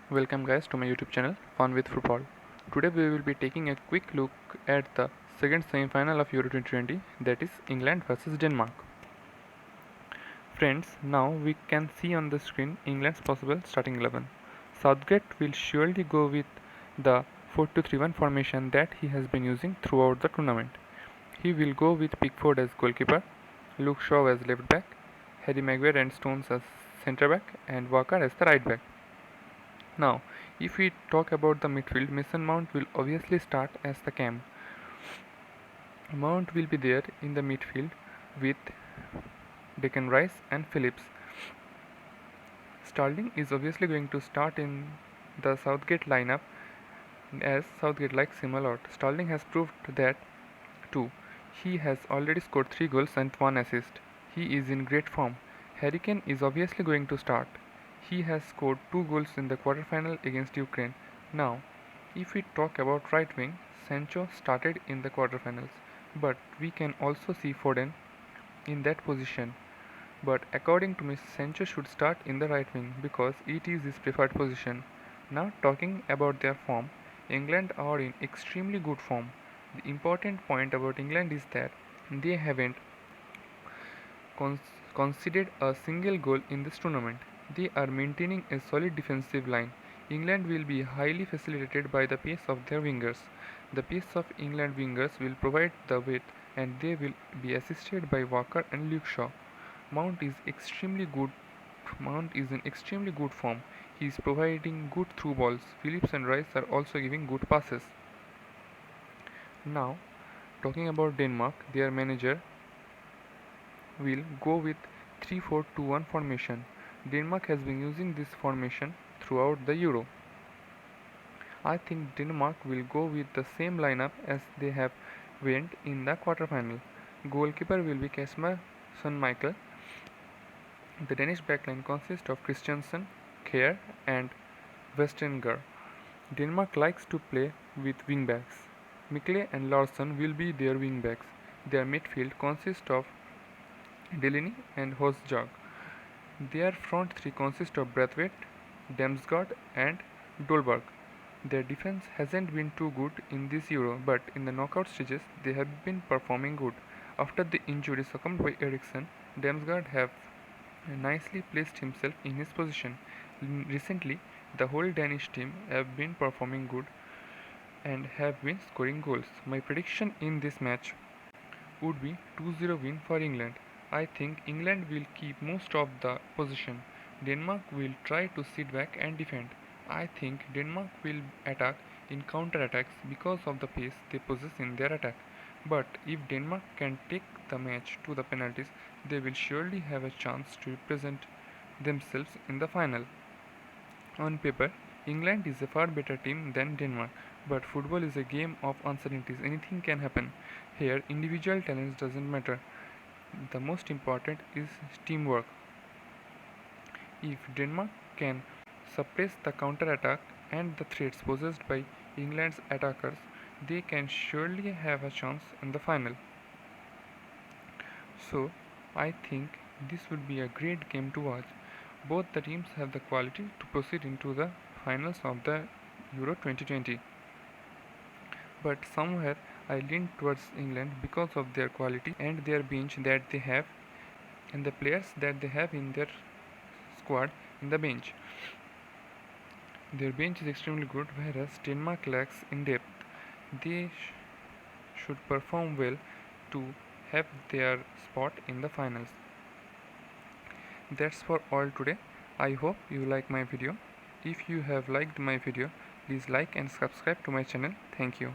Welcome guys to my YouTube channel Fun with Football. Today we will be taking a quick look at the second semi-final of Euro 2020, that is England versus Denmark. Friends, now we can see on the screen England's possible starting 11. Southgate will surely go with the 4-2-3-1 formation that he has been using throughout the tournament. He will go with Pickford as goalkeeper, Luke Shaw as left back, Harry Maguire and Stones as centre back, and Walker as the right back. Now, if we talk about the midfield, Mason Mount will obviously start as the cam. Mount will be there in the midfield with Declan Rice and Phillips. Sterling is obviously going to start in the Southgate lineup as Southgate likes him a lot. Sterling has proved that too. He has already scored 3 goals and 1 assist. He is in great form. Harry Kane is obviously going to start. He has scored 2 goals in the quarterfinal against Ukraine. Now, if we talk about right wing, Sancho started in the quarterfinals, but we can also see Foden in that position. But according to me, Sancho should start in the right wing because it is his preferred position. Now talking about their form, England are in extremely good form. The important point about England is that they haven't conceded a single goal in this tournament. They are maintaining a solid defensive line. England will be highly facilitated by the pace of their wingers. The pace of England wingers will provide the width and they will be assisted by Walker and Luke Shaw. Mount is extremely good. Mount is in extremely good form. He is providing good through balls. Phillips and Rice are also giving good passes. Now, talking about Denmark, their manager will go with 3-4-2-1 formation. Denmark has been using this formation throughout the Euro. I think Denmark will go with the same lineup as they have went in the quarterfinal. Goalkeeper will be Kasper Schmeichel. The Danish backline consists of Christensen, Kjær and Vestergaard. Denmark likes to play with wingbacks. Mikle and Larsson will be their wingbacks. Their midfield consists of Delaney and Højbjerg. Their front three consist of Braithwaite, Damsgaard and Dolberg. Their defense hasn't been too good in this Euro, but in the knockout stages they have been performing good. After the injury succumbed by Eriksen, Damsgaard have nicely placed himself in his position. Recently, the whole Danish team have been performing good and have been scoring goals. My prediction in this match would be 2-0 win for England. I think England will keep most of the possession. Denmark will try to sit back and defend. I think Denmark will attack in counter-attacks because of the pace they possess in their attack. But if Denmark can take the match to the penalties, they will surely have a chance to represent themselves in the final. On paper, England is a far better team than Denmark, but football is a game of uncertainties. Anything can happen. Here, individual talents doesn't matter. The most important is teamwork. If Denmark can suppress the counter-attack and the threats possessed by England's attackers, they can surely have a chance in the final. So, I think this would be a great game to watch. Both the teams have the quality to proceed into the finals of the Euro 2020. But somewhere I lean towards England because of their quality and their bench that they have and the players that they have in their squad in the bench. Their bench is extremely good, whereas Denmark lacks in depth. They should perform well to have their spot in the finals. That's for all today. I hope you like my video. If you have liked my video, please like and subscribe to my channel. Thank you.